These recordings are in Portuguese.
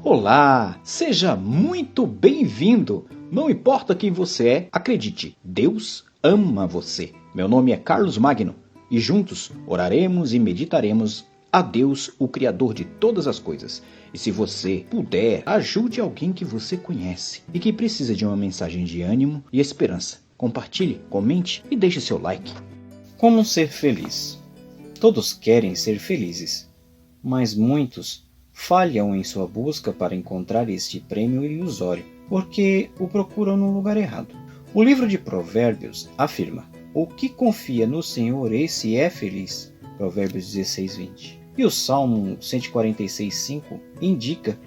Olá, seja muito bem-vindo. Não importa quem você é, acredite, Deus ama você. Meu nome é Carlos Magno e juntos oraremos e meditaremos a Deus, o Criador de todas as coisas. E se você puder, ajude alguém que você conhece e que precisa de uma mensagem de ânimo e esperança. Compartilhe, comente e deixe seu like. Como ser feliz? Todos querem ser felizes, mas muitos falham em sua busca para encontrar este prêmio ilusório, porque o procuram no lugar errado. O livro de Provérbios afirma: o que confia no Senhor, esse é feliz. Provérbios 16:20. E o Salmo 146:5 indica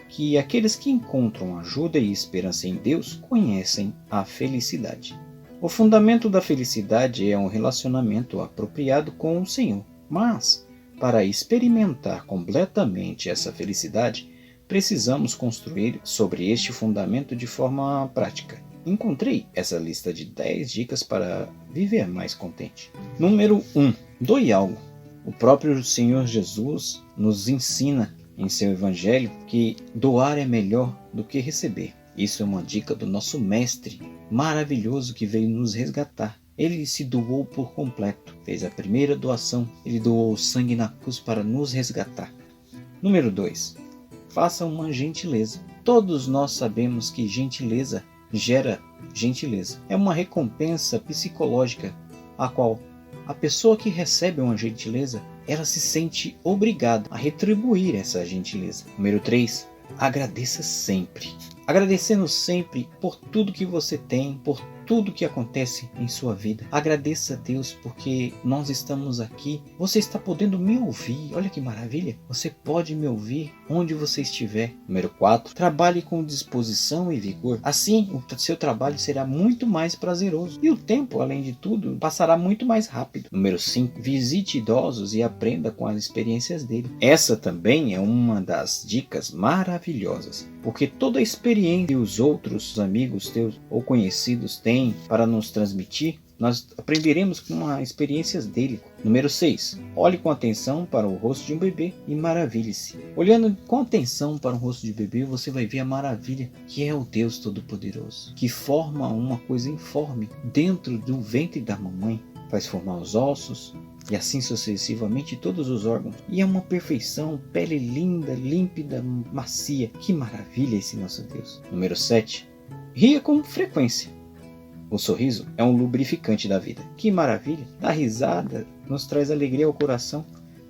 que aqueles que encontram ajuda e esperança em Deus conhecem a felicidade. O fundamento da felicidade é um relacionamento apropriado com o Senhor, mas para experimentar completamente essa felicidade, precisamos construir sobre este fundamento de forma prática. Encontrei essa lista de 10 dicas para viver mais contente. Número 1. Doe algo. O próprio Senhor Jesus nos ensina em seu Evangelho que doar é melhor do que receber. Isso é uma dica do nosso mestre maravilhoso que veio nos resgatar. Ele se doou por completo, fez a primeira doação, ele doou o sangue na cruz para nos resgatar. Número 2. Faça uma gentileza. Todos nós sabemos que gentileza gera gentileza. É uma recompensa psicológica a qual a pessoa que recebe uma gentileza, ela se sente obrigada a retribuir essa gentileza. Número 3. Agradeça sempre. Agradecendo sempre por tudo que você tem, por tudo que acontece em sua vida. Agradeça a Deus porque nós estamos aqui. Você está podendo me ouvir. Olha que maravilha. Você pode me ouvir onde você estiver. Número 4. Trabalhe com disposição e vigor. Assim, o seu trabalho será muito mais prazeroso. E o tempo, além de tudo, passará muito mais rápido. Número 5. Visite idosos e aprenda com as experiências dele. Essa também é uma das dicas maravilhosas. Porque toda a experiência que os outros amigos teus ou conhecidos têm para nos transmitir, nós aprenderemos com as experiências dele. Número 6. Olhe com atenção para o rosto de um bebê e maravilhe-se. Olhando com atenção para o rosto de bebê, você vai ver a maravilha que é o Deus Todo-Poderoso, que forma uma coisa informe dentro do ventre da mamãe, faz formar os ossos, e assim sucessivamente todos os órgãos. E é uma perfeição, pele linda, límpida, macia. Que maravilha esse nosso Deus. Número 7. Ria com frequência. O sorriso é um lubrificante da vida. Que maravilha. A risada nos traz alegria ao coração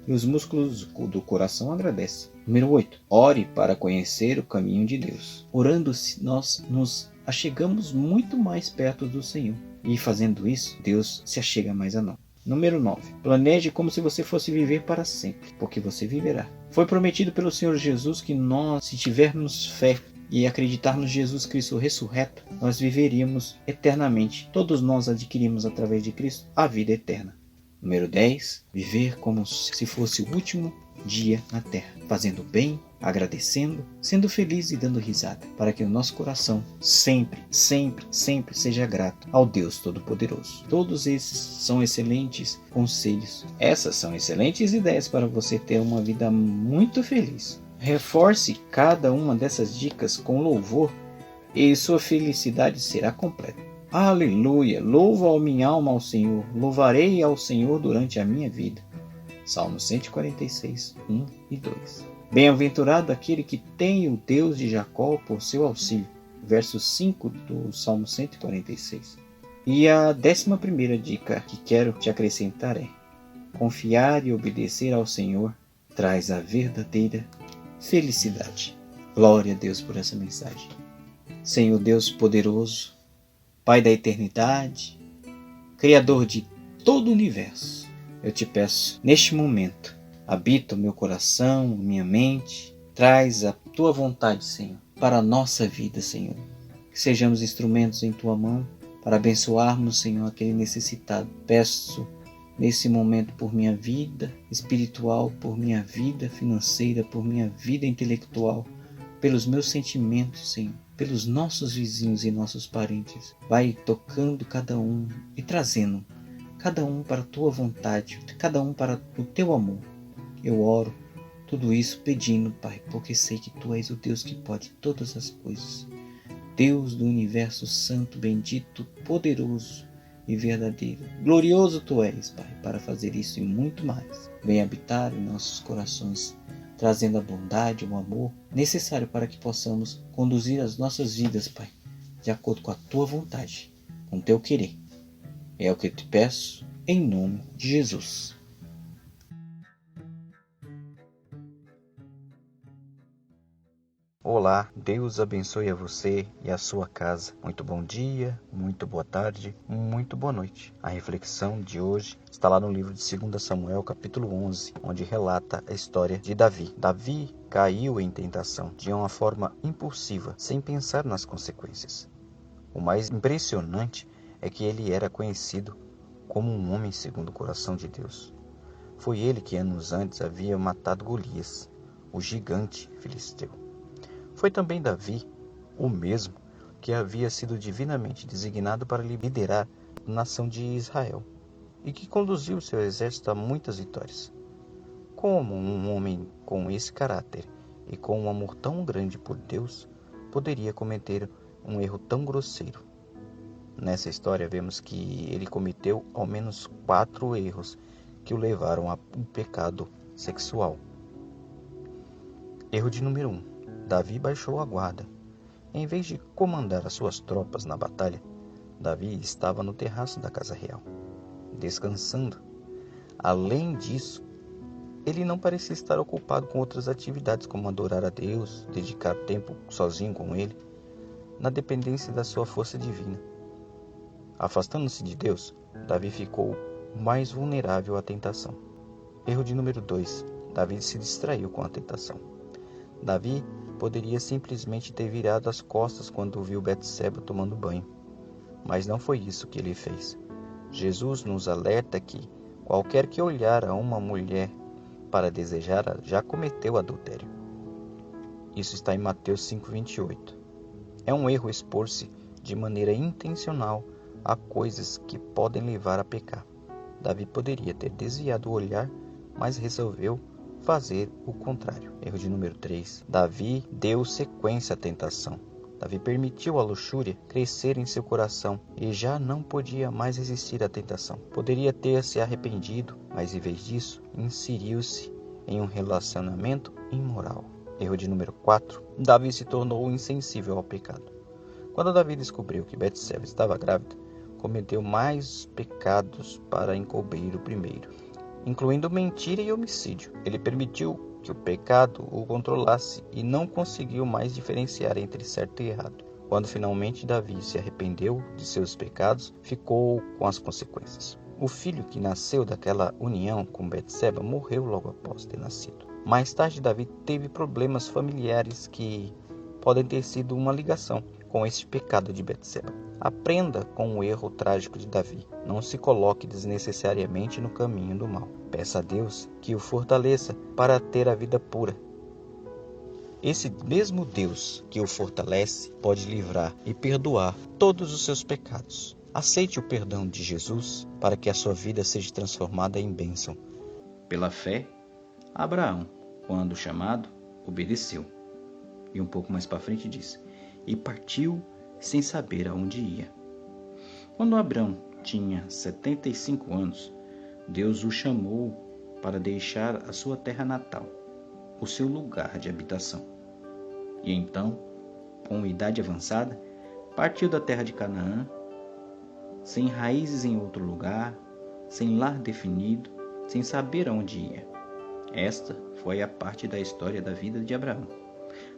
e os músculos do coração agradecem. Número 8. Ore para conhecer o caminho de Deus. Orando, nós nos achegamos muito mais perto do Senhor. E fazendo isso, Deus se achega mais a nós. Número 9. Planeje como se você fosse viver para sempre, porque você viverá. Foi prometido pelo Senhor Jesus que nós, se tivermos fé e acreditarmos em Jesus Cristo ressurreto, nós viveríamos eternamente. Todos nós adquirimos através de Cristo a vida eterna. Número 10. Viver como se fosse o último dia na terra, fazendo bem, agradecendo, sendo feliz e dando risada, para que o nosso coração sempre, sempre, sempre seja grato ao Deus Todo-Poderoso. Todos esses são excelentes conselhos. Essas são excelentes ideias para você ter uma vida muito feliz. Reforce cada uma dessas dicas com louvor e sua felicidade será completa. Aleluia! Louva a minha alma ao Senhor, louvarei ao Senhor durante a minha vida. Salmo 146, 1 e 2. Bem-aventurado aquele que tem o Deus de Jacó por seu auxílio. Verso 5 do Salmo 146. E a 11ª dica que quero te acrescentar é: confiar e obedecer ao Senhor traz a verdadeira felicidade. Glória a Deus por essa mensagem. Senhor Deus poderoso, Pai da eternidade, Criador de todo o universo, eu te peço, neste momento, habita o meu coração, minha mente, traz a tua vontade, Senhor, para a nossa vida, Senhor. Que sejamos instrumentos em tua mão para abençoarmos, Senhor, aquele necessitado. Peço nesse momento por minha vida espiritual, por minha vida financeira, por minha vida intelectual, pelos meus sentimentos, Senhor, pelos nossos vizinhos e nossos parentes. Vai tocando cada um e trazendo cada um para a tua vontade, cada um para o teu amor. Eu oro Tudo isso pedindo, Pai, porque sei que Tu és o Deus que pode todas as coisas. Deus do universo santo, bendito, poderoso e verdadeiro. Glorioso Tu és, Pai, para fazer isso e muito mais. Vem habitar em nossos corações, trazendo a bondade, o amor necessário para que possamos conduzir as nossas vidas, Pai, de acordo com a Tua vontade, com o Teu querer. É o que eu te peço, em nome de Jesus. Olá, Deus abençoe a você e a sua casa. Muito bom dia, muito boa tarde, muito boa noite. A reflexão de hoje está lá no livro de 2 Samuel, capítulo 11, onde relata a história de Davi. Davi caiu em tentação de uma forma impulsiva, sem pensar nas consequências. O mais impressionante é que ele era conhecido como um homem segundo o coração de Deus. Foi ele que anos antes havia matado Golias, o gigante filisteu. Foi também Davi, o mesmo que havia sido divinamente designado para liderar a nação de Israel e que conduziu seu exército a muitas vitórias. Como um homem com esse caráter e com um amor tão grande por Deus poderia cometer um erro tão grosseiro? Nessa história vemos que ele cometeu ao menos 4 erros que o levaram a um pecado sexual. Erro de número 1. Davi baixou a guarda. Em vez de comandar as suas tropas na batalha, Davi estava no terraço da casa real, descansando. Além disso, ele não parecia estar ocupado com outras atividades como adorar a Deus, dedicar tempo sozinho com Ele, na dependência da sua força divina. Afastando-se de Deus, Davi ficou mais vulnerável à tentação. Erro de número 2. Davi se distraiu com a tentação. Davi poderia simplesmente ter virado as costas quando viu Betseba tomando banho. Mas não foi isso que ele fez. Jesus nos alerta que qualquer que olhar a uma mulher para desejá-la já cometeu adultério. Isso está em Mateus 5:28. É um erro expor-se de maneira intencional a coisas que podem levar a pecar. Davi poderia ter desviado o olhar, mas resolveu fazer o contrário. Erro de número 3. Davi deu sequência à tentação. Davi permitiu a luxúria crescer em seu coração e já não podia mais resistir à tentação. Poderia ter se arrependido, mas em vez disso, inseriu-se em um relacionamento imoral. Erro de número 4. Davi se tornou insensível ao pecado. Quando Davi descobriu que Betseba estava grávida, cometeu mais pecados para encobrir o primeiro, incluindo mentira e homicídio. Ele permitiu que o pecado o controlasse e não conseguiu mais diferenciar entre certo e errado. Quando finalmente Davi se arrependeu de seus pecados, ficou com as consequências. O filho que nasceu daquela união com Betseba morreu logo após ter nascido. Mais tarde, Davi teve problemas familiares que podem ter sido uma ligação com este pecado de Betseba. Aprenda com o erro trágico de Davi. Não se coloque desnecessariamente no caminho do mal. Peça a Deus que o fortaleça para ter a vida pura. Esse mesmo Deus que o fortalece pode livrar e perdoar todos os seus pecados. Aceite o perdão de Jesus para que a sua vida seja transformada em bênção. Pela fé, Abraão, quando chamado, obedeceu. E um pouco mais para frente diz: e partiu sem saber aonde ia. Quando Abraão tinha 75 anos, Deus o chamou para deixar a sua terra natal, o seu lugar de habitação. E então, com idade avançada, partiu da terra de Canaã, sem raízes em outro lugar, sem lar definido, sem saber aonde ia. Esta foi a parte da história da vida de Abraão.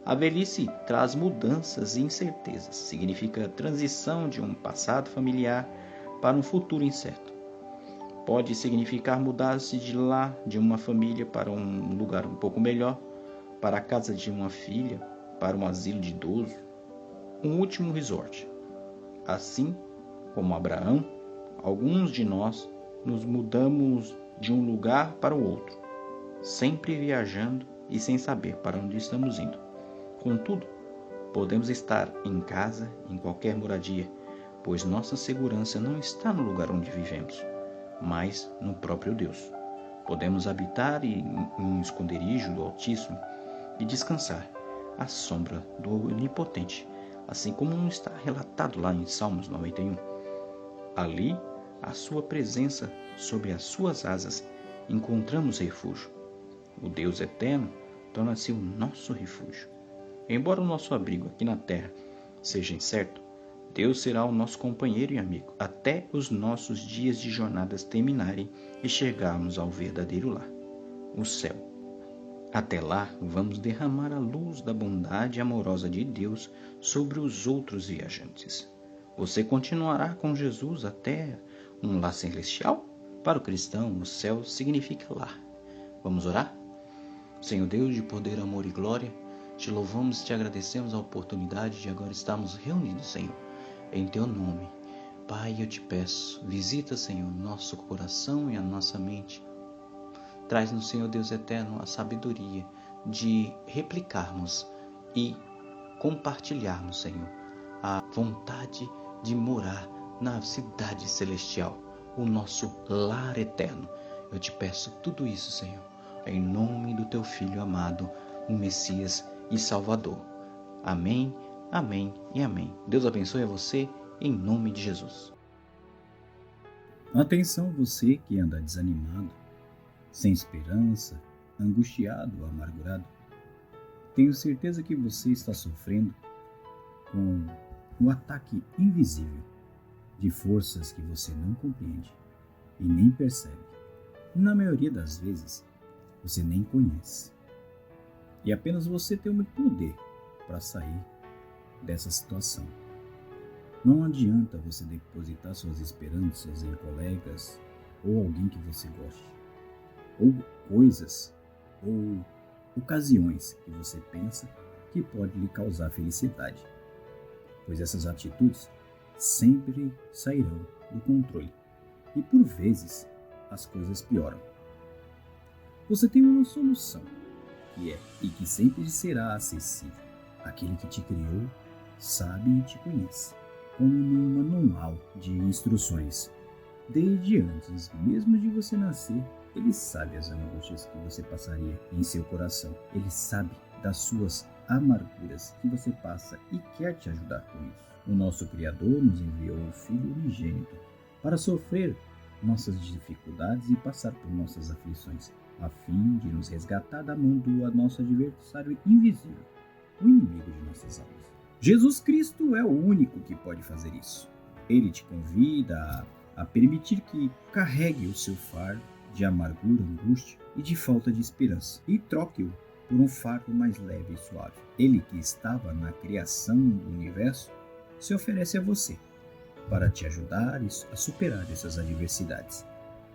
A velhice traz mudanças e incertezas, significa transição de um passado familiar para um futuro incerto. Pode significar mudar-se de lá, de uma família, para um lugar um pouco melhor, para a casa de uma filha, para um asilo de idoso, um último resort. Assim como Abraão, alguns de nós nos mudamos de um lugar para o outro, sempre viajando e sem saber para onde estamos indo. Contudo, podemos estar em casa, em qualquer moradia, pois nossa segurança não está no lugar onde vivemos, mas no próprio Deus. Podemos habitar em um esconderijo do Altíssimo e descansar à sombra do Onipotente, assim como está relatado lá em Salmos 91. Ali, a sua presença, sob as suas asas, encontramos refúgio. O Deus eterno torna-se o nosso refúgio. Embora o nosso abrigo aqui na terra seja incerto, Deus será o nosso companheiro e amigo, até os nossos dias de jornadas terminarem e chegarmos ao verdadeiro lar, o céu. Até lá, vamos derramar a luz da bondade amorosa de Deus sobre os outros viajantes. Você continuará com Jesus até um lar celestial? Para o cristão, o céu significa lar. Vamos orar? Senhor Deus de poder, amor e glória, te louvamos e te agradecemos a oportunidade de agora estarmos reunidos, Senhor, em Teu nome. Pai, eu te peço, visita, Senhor, nosso coração e a nossa mente. Traz-nos, Senhor Deus eterno, a sabedoria de replicarmos e compartilharmos, Senhor, a vontade de morar na cidade celestial, o nosso lar eterno. Eu te peço tudo isso, Senhor, em nome do Teu Filho amado, o Messias e Salvador. Amém, amém e amém. Deus abençoe a você, em nome de Jesus. Atenção você que anda desanimado, sem esperança, angustiado ou amargurado. Tenho certeza que você está sofrendo com um ataque invisível de forças que você não compreende e nem percebe. E na maioria das vezes, você nem conhece. E apenas você tem o poder para sair dessa situação. Não adianta você depositar suas esperanças em colegas ou alguém que você goste, ou coisas ou ocasiões que você pensa que pode lhe causar felicidade, pois essas atitudes sempre sairão do controle e por vezes as coisas pioram. Você tem uma solução, que é e que sempre será acessível. Aquele que te criou sabe e te conhece, como num manual de instruções. Desde antes mesmo de você nascer, Ele sabe as angústias que você passaria em seu coração. Ele sabe das suas amarguras que você passa e quer te ajudar com isso. O nosso Criador nos enviou o Filho unigênito para sofrer nossas dificuldades e passar por nossas aflições, a fim de nos resgatar da mão do nosso adversário invisível, o inimigo de nossas almas. Jesus Cristo é o único que pode fazer isso. Ele te convida a permitir que carregue o seu fardo de amargura, angústia e de falta de esperança e troque-o por um fardo mais leve e suave. Ele que estava na criação do universo se oferece a você para te ajudar a superar essas adversidades.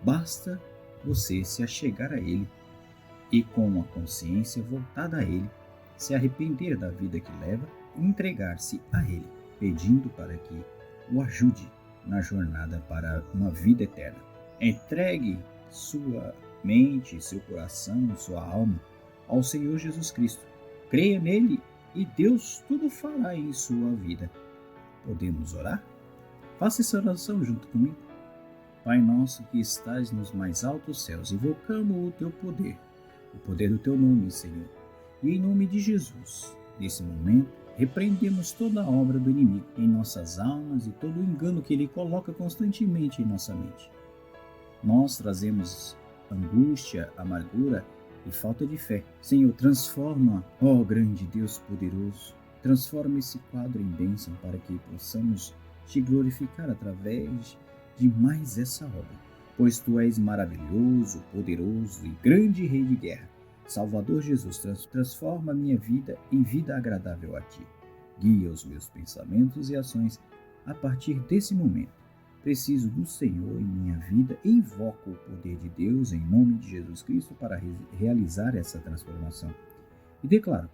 Basta você se achegar a Ele e, com a consciência voltada a Ele, se arrepender da vida que leva e entregar-se a Ele, pedindo para que o ajude na jornada para uma vida eterna. Entregue sua mente, seu coração, sua alma ao Senhor Jesus Cristo. Creia nele e Deus tudo fará em sua vida. Podemos orar? Faça essa oração junto comigo. Pai nosso que estás nos mais altos céus, invocamos o teu poder, o poder do teu nome, Senhor. E em nome de Jesus, nesse momento, repreendemos toda a obra do inimigo em nossas almas e todo o engano que ele coloca constantemente em nossa mente. Nós trazemos angústia, amargura e falta de fé. Senhor, transforma, ó grande Deus poderoso, transforma esse quadro em bênção para que possamos te glorificar através de mais essa obra, pois tu és maravilhoso, poderoso e grande Rei de guerra. Salvador Jesus, transforma a minha vida em vida agradável a ti. Guia os meus pensamentos e ações a partir desse momento. Preciso do Senhor em minha vida e invoco o poder de Deus em nome de Jesus Cristo para realizar essa transformação. E declaro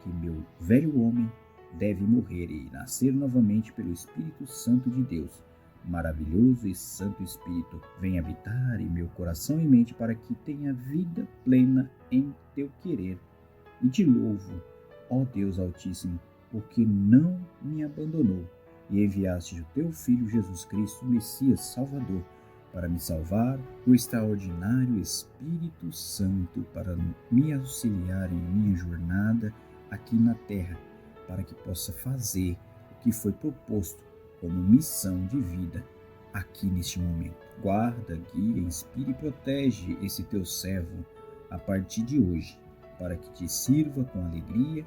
que meu velho homem deve morrer e nascer novamente pelo Espírito Santo de Deus. Maravilhoso e Santo Espírito, vem habitar em meu coração e mente para que tenha vida plena em teu querer. E te louvo, ó Deus Altíssimo, porque não me abandonou e enviaste o teu Filho Jesus Cristo, Messias Salvador, para me salvar, o extraordinário Espírito Santo para me auxiliar em minha jornada aqui na Terra, para que possa fazer o que foi proposto como missão de vida aqui neste momento. Guarda, guia, inspira e protege esse teu servo a partir de hoje, para que te sirva com alegria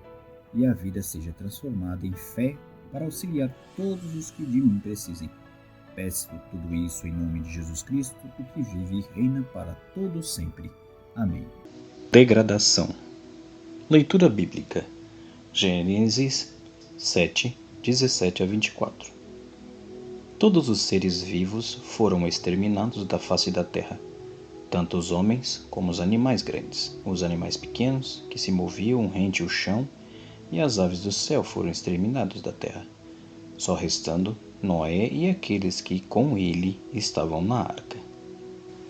e a vida seja transformada em fé para auxiliar todos os que de mim precisem. Peço tudo isso em nome de Jesus Cristo, o que vive e reina para todos sempre. Amém. Degradação. Leitura bíblica. Gênesis 7, 17 a 24. Todos os seres vivos foram exterminados da face da terra, tanto os homens como os animais grandes. Os animais pequenos, que se moviam rente o chão, e as aves do céu foram exterminados da terra, só restando Noé e aqueles que com ele estavam na arca.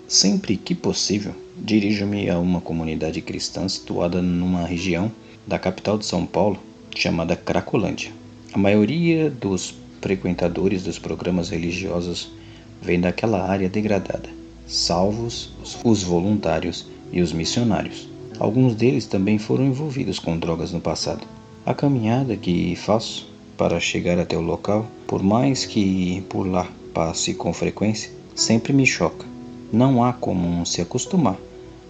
Sempre que possível, dirijo-me a uma comunidade cristã situada numa região da capital de São Paulo, chamada Cracolândia. A maioria dos frequentadores dos programas religiosos vem daquela área degradada, salvos os voluntários e os missionários. Alguns deles também foram envolvidos com drogas no passado. A caminhada que faço para chegar até o local, por mais que por lá passe com frequência, sempre me choca. Não há como se acostumar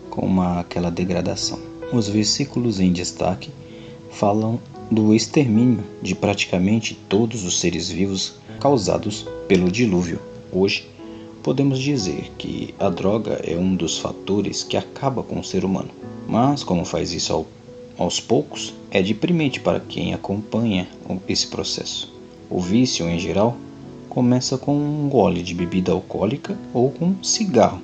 com aquela degradação. Os versículos em destaque falam do extermínio de praticamente todos os seres vivos causados pelo dilúvio. Hoje, podemos dizer que a droga é um dos fatores que acaba com o ser humano. Mas, como faz isso aos poucos, é deprimente para quem acompanha esse processo. O vício, em geral, começa com um gole de bebida alcoólica ou com cigarro,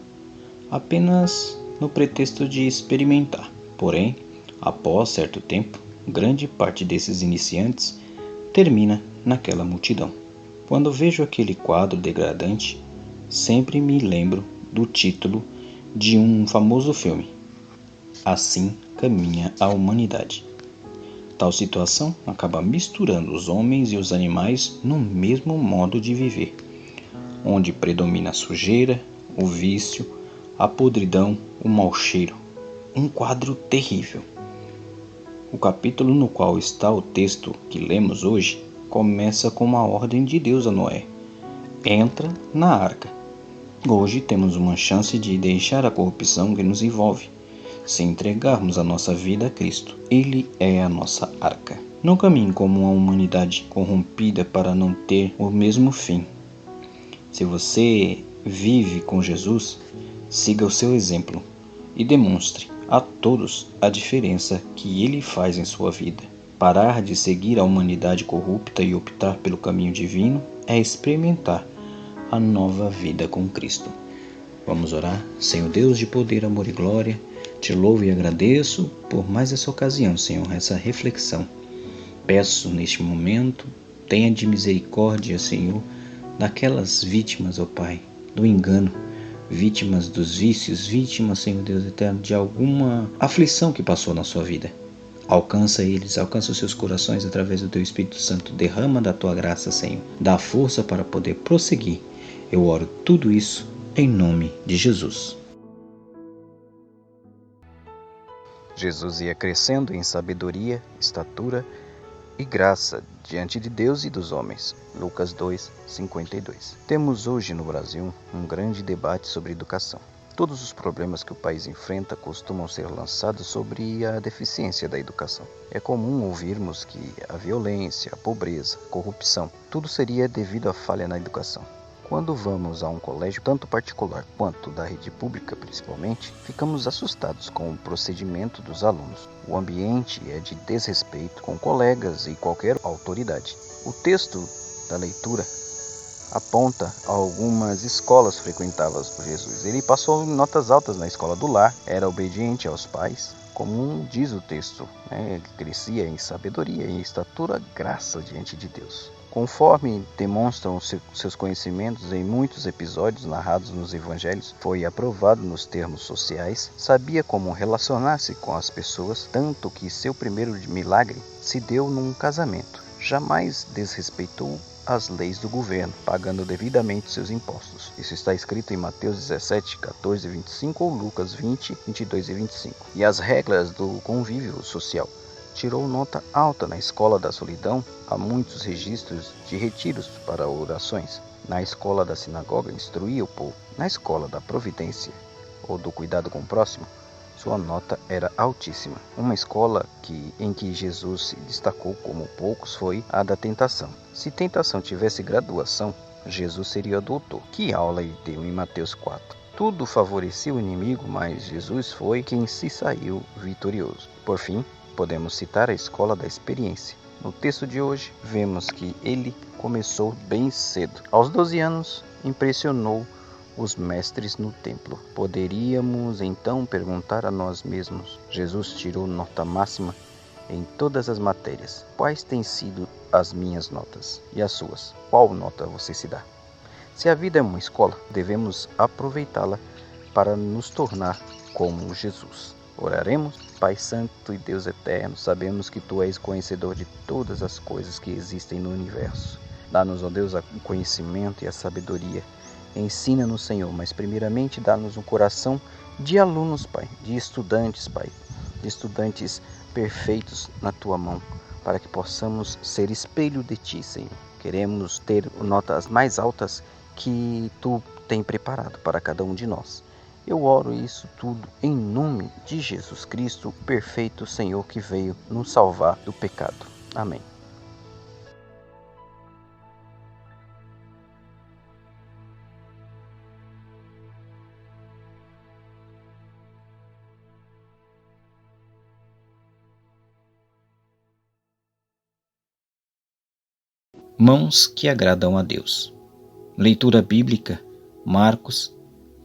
apenas no pretexto de experimentar. Porém, após certo tempo, grande parte desses iniciantes termina naquela multidão. Quando vejo aquele quadro degradante, sempre me lembro do título de um famoso filme: Assim caminha a humanidade. Tal situação acaba misturando os homens e os animais no mesmo modo de viver, onde predomina a sujeira, o vício, a podridão, o mau cheiro. Um quadro terrível. O capítulo no qual está o texto que lemos hoje começa com uma ordem de Deus a Noé: entra na arca. Hoje temos uma chance de deixar a corrupção que nos envolve, se entregarmos a nossa vida a Cristo. Ele é a nossa arca. Não caminhe como uma humanidade corrompida para não ter o mesmo fim. Se você vive com Jesus, siga o seu exemplo e demonstre a todos a diferença que ele faz em sua vida. Parar de seguir a humanidade corrupta e optar pelo caminho divino é experimentar a nova vida com Cristo. Vamos orar. Senhor Deus de poder, amor e glória, te louvo e agradeço por mais essa ocasião, Senhor, essa reflexão. Peço neste momento, tenha de misericórdia, Senhor, daquelas vítimas, ó Pai, do engano, vítimas dos vícios, vítimas, Senhor Deus eterno, de alguma aflição que passou na sua vida. Alcança eles, alcança os seus corações através do Teu Espírito Santo. Derrama da Tua graça, Senhor. Dá força para poder prosseguir. Eu oro tudo isso em nome de Jesus. Jesus ia crescendo em sabedoria, estatura e graça diante de Deus e dos homens. Lucas 2:52. Temos hoje no Brasil um grande debate sobre educação. Todos os problemas que o país enfrenta costumam ser lançados sobre a deficiência da educação. É comum ouvirmos que a violência, a pobreza, a corrupção, tudo seria devido à falha na educação. Quando vamos a um colégio, tanto particular quanto da rede pública principalmente, ficamos assustados com o procedimento dos alunos. O ambiente é de desrespeito com colegas e qualquer autoridade. O texto da leitura aponta algumas escolas frequentadas por Jesus. Ele passou notas altas na escola do lar, era obediente aos pais, como diz o texto, Ele crescia em sabedoria e em estatura, graça diante de Deus. Conforme demonstram seus conhecimentos em muitos episódios narrados nos evangelhos, foi aprovado nos termos sociais, sabia como relacionar-se com as pessoas, tanto que seu primeiro milagre se deu num casamento. Jamais desrespeitou as leis do governo, pagando devidamente seus impostos. Isso está escrito em Mateus 17, 14 e 25 ou Lucas 20, 22 e 25. E as regras do convívio social. Tirou nota alta na escola da solidão, há muitos registros de retiros para orações. Na escola da sinagoga instruía o povo. Na escola da providência ou do cuidado com o próximo, sua nota era altíssima. Uma escola em que Jesus se destacou como poucos foi a da tentação. Se tentação tivesse graduação, Jesus seria doutor. Que aula ele deu em Mateus 4. Tudo favorecia o inimigo, mas Jesus foi quem se saiu vitorioso. Por fim, podemos citar a escola da experiência. No texto de hoje, vemos que ele começou bem cedo. Aos 12 anos, impressionou os mestres no templo. Poderíamos então perguntar a nós mesmos: Jesus tirou nota máxima em todas as matérias. Quais têm sido as minhas notas? E as suas? Qual nota você se dá? Se a vida é uma escola, devemos aproveitá-la para nos tornar como Jesus. Oraremos. Pai Santo e Deus Eterno, sabemos que Tu és conhecedor de todas as coisas que existem no universo. Dá-nos, ó Deus, o conhecimento e a sabedoria. Ensina-nos, Senhor, mas primeiramente dá-nos um coração de alunos, Pai, de estudantes, Pai, de estudantes perfeitos na Tua mão, para que possamos ser espelho de Ti, Senhor. Queremos ter notas mais altas que Tu tem preparado para cada um de nós. Eu oro isso tudo em nome de Jesus Cristo, o perfeito Senhor que veio nos salvar do pecado. Amém. Mãos que agradam a Deus. Leitura bíblica, Marcos,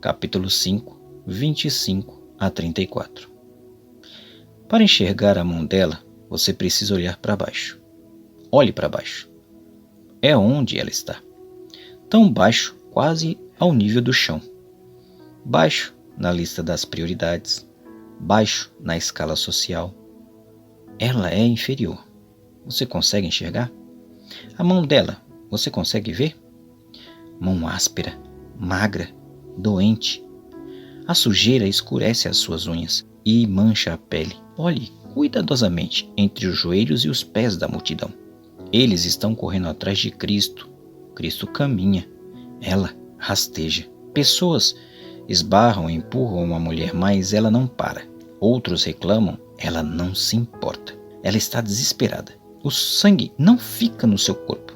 capítulo 5, 25 a 34. Para enxergar a mão dela, você precisa olhar para baixo. Olhe para baixo. É onde ela está. Tão baixo, quase ao nível do chão. Baixo na lista das prioridades. Baixo na escala social. Ela é inferior. Você consegue enxergar? A mão dela, você consegue ver? Mão áspera, magra, doente. A sujeira escurece as suas unhas e mancha a pele. Olhe cuidadosamente entre os joelhos e os pés da multidão. Eles estão correndo atrás de Cristo. Cristo caminha. Ela rasteja. Pessoas esbarram e empurram uma mulher, mas ela não para. Outros reclamam, ela não se importa. Ela está desesperada. O sangue não fica no seu corpo.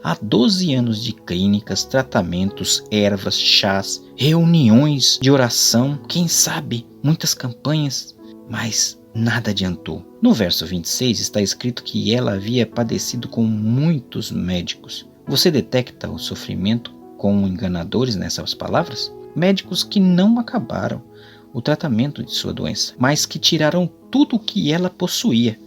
Há 12 anos de clínicas, tratamentos, ervas, chás, reuniões de oração, quem sabe, muitas campanhas, mas nada adiantou. No verso 26 está escrito que ela havia padecido com muitos médicos. Você detecta o sofrimento com enganadores nessas palavras? Médicos que não acabaram o tratamento de sua doença, mas que tiraram tudo o que ela possuía.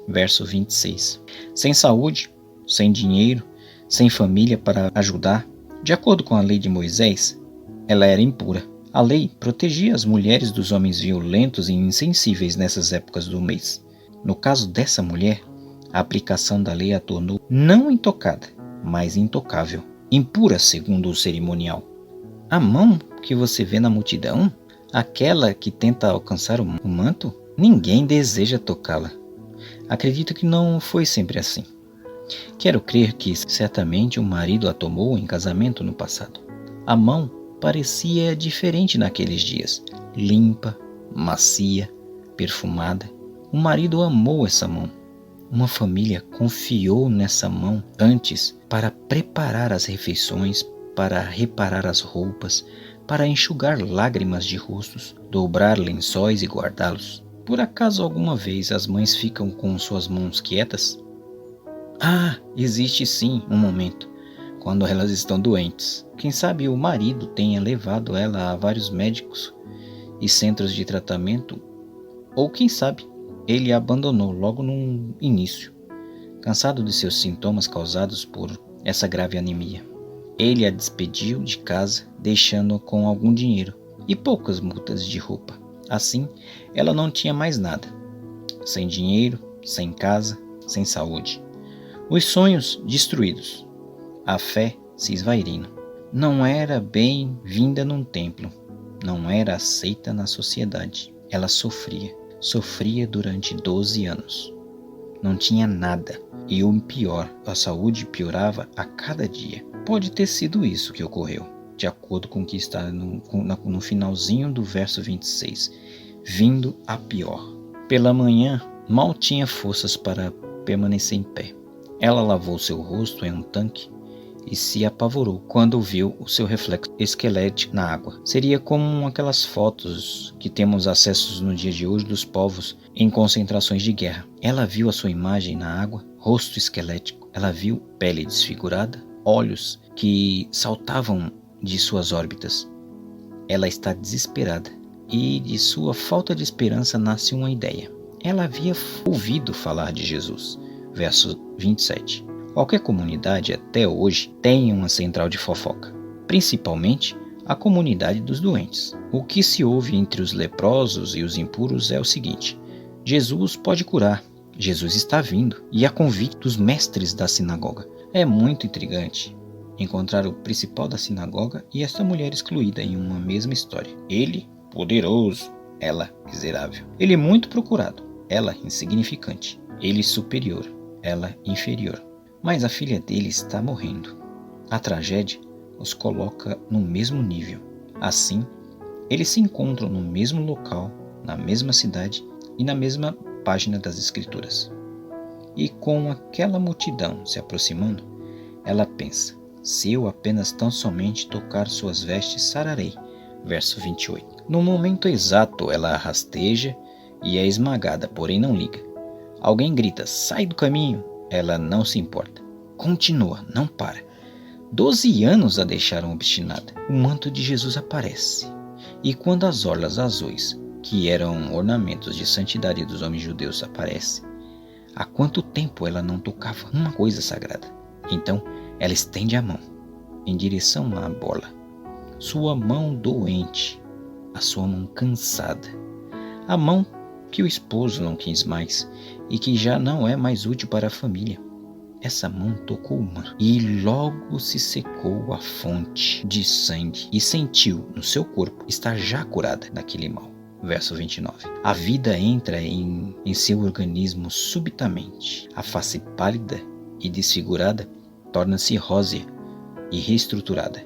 Verso 26. Sem saúde, sem dinheiro, sem família para ajudar. De acordo com a lei de Moisés, ela era impura. A lei protegia as mulheres dos homens violentos e insensíveis nessas épocas do mês. No caso dessa mulher, a aplicação da lei a tornou não intocada, mas intocável, impura segundo o cerimonial. A mão que você vê na multidão, aquela que tenta alcançar o manto, ninguém deseja tocá-la. Acredito que não foi sempre assim. Quero crer que certamente o marido a tomou em casamento no passado. A mão parecia diferente naqueles dias, limpa, macia, perfumada. O marido amou essa mão. Uma família confiou nessa mão antes para preparar as refeições, para reparar as roupas, para enxugar lágrimas de rostos, dobrar lençóis e guardá-los. Por acaso alguma vez as mães ficam com suas mãos quietas? Existe sim um momento, quando elas estão doentes. Quem sabe o marido tenha levado ela a vários médicos e centros de tratamento, ou quem sabe ele a abandonou logo no início, cansado de seus sintomas causados por essa grave anemia. Ele a despediu de casa, deixando-a com algum dinheiro e poucas mudas de roupa. Assim, ela não tinha mais nada. Sem dinheiro, sem casa, sem saúde. Os sonhos destruídos. a fé se esvairindo. Não era bem-vinda num templo, não era aceita na sociedade. Ela sofria durante 12 anos. Não tinha nada, e o pior, a saúde piorava a cada dia. Pode ter sido isso que ocorreu, de acordo com o que está no finalzinho do verso 26, vindo a pior. Pela manhã, mal tinha forças para permanecer em pé. Ela lavou seu rosto em um tanque e se apavorou quando viu o seu reflexo esquelético na água. Seria como aquelas fotos que temos acesso no dia de hoje dos povos em concentrações de guerra. Ela viu a sua imagem na água, rosto esquelético. Ela viu pele desfigurada, olhos que saltavam de suas órbitas. Ela está desesperada e de sua falta de esperança nasce uma ideia. Ela havia ouvido falar de Jesus. Verso 27. Qualquer comunidade até hoje tem uma central de fofoca, principalmente a comunidade dos doentes. O que se ouve entre os leprosos e os impuros é o seguinte: Jesus pode curar, Jesus está vindo, e a convite dos mestres da sinagoga. É muito intrigante encontrar o principal da sinagoga e esta mulher excluída em uma mesma história. Ele, poderoso, ela, miserável. Ele muito procurado, ela, insignificante. Ele, superior, ela, inferior. Mas a filha dele está morrendo. A tragédia os coloca no mesmo nível. Assim, eles se encontram no mesmo local, na mesma cidade e na mesma página das Escrituras. E com aquela multidão se aproximando, ela pensa: se eu apenas tão somente tocar suas vestes, sararei. Verso 28. No momento exato, ela rasteja e é esmagada, porém não liga. Alguém grita: sai do caminho! Ela não se importa. Continua, não para. 12 anos a deixaram obstinada. O manto de Jesus aparece. E quando as orlas azuis, que eram ornamentos de santidade dos homens judeus, aparecem, há quanto tempo ela não tocava uma coisa sagrada? Então, ela estende a mão em direção à bola. Sua mão doente, a sua mão cansada. A mão que o esposo não quis mais e que já não é mais útil para a família. Essa mão tocou o mar e logo se secou a fonte de sangue e sentiu no seu corpo estar já curada daquele mal. Verso 29. A vida entra em seu organismo subitamente. A face pálida e desfigurada torna-se rósea e reestruturada.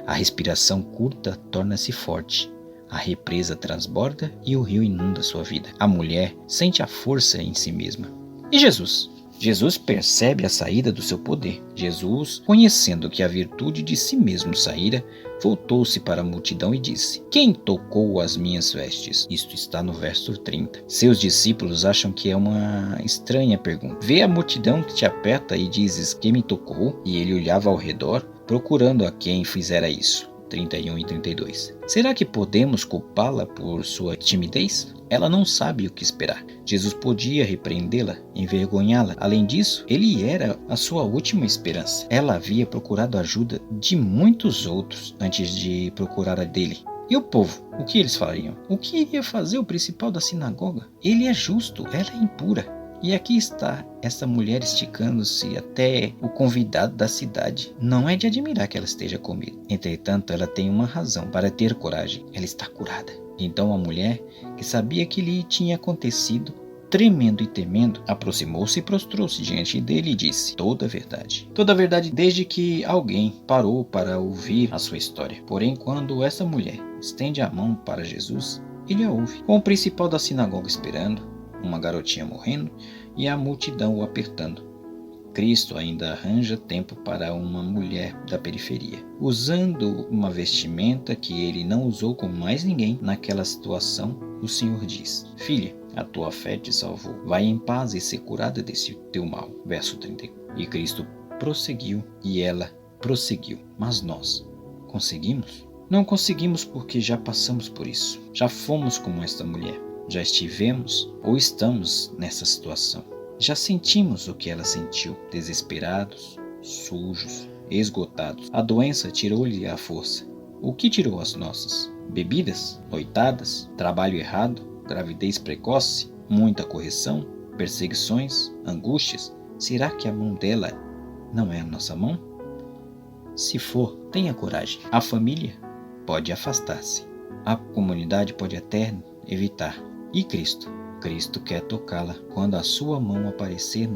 A respiração curta torna-se forte. A represa transborda e o rio inunda sua vida. A mulher sente a força em si mesma. E Jesus? Jesus percebe a saída do seu poder. Jesus, conhecendo que a virtude de si mesmo saíra, voltou-se para a multidão e disse: quem tocou as minhas vestes? Isto está no verso 30. Seus discípulos acham que é uma estranha pergunta. Vê a multidão que te aperta e dizes: quem me tocou? E ele olhava ao redor, procurando a quem fizera isso. 31 e 32. Será que podemos culpá-la por sua timidez? Ela não sabe o que esperar. Jesus podia repreendê-la, envergonhá-la. Além disso, ele era a sua última esperança. Ela havia procurado a ajuda de muitos outros antes de procurar a dele. E o povo? O que eles fariam? O que iria fazer o principal da sinagoga? Ele é justo, ela é impura. E aqui está essa mulher esticando-se até o convidado da cidade. Não é de admirar que ela esteja com medo. Entretanto, ela tem uma razão para ter coragem. Ela está curada. Então a mulher, que sabia que lhe tinha acontecido, tremendo e temendo, aproximou-se e prostrou-se diante dele e disse: toda a verdade. Toda a verdade desde que alguém parou para ouvir a sua história. Porém, quando essa mulher estende a mão para Jesus, ele a ouve. Com o principal da sinagoga esperando, uma garotinha morrendo e a multidão o apertando, Cristo ainda arranja tempo para uma mulher da periferia, usando uma vestimenta que ele não usou com mais ninguém naquela situação. O Senhor diz: filha, a tua fé te salvou, vai em paz e ser curada desse teu mal. Verso 34. E Cristo prosseguiu e ela prosseguiu. Mas nós conseguimos? Não conseguimos porque já passamos por isso, já fomos como esta mulher. Já estivemos ou estamos nessa situação. Já sentimos o que ela sentiu, desesperados, sujos, esgotados. A doença tirou-lhe a força. O que tirou as nossas? Bebidas, noitadas, trabalho errado, gravidez precoce, muita correção, perseguições, angústias. Será que a mão dela não é a nossa mão? Se for, tenha coragem. A família pode afastar-se. A comunidade pode até evitar. E Cristo? Cristo quer tocá-la quando a sua mão aparecer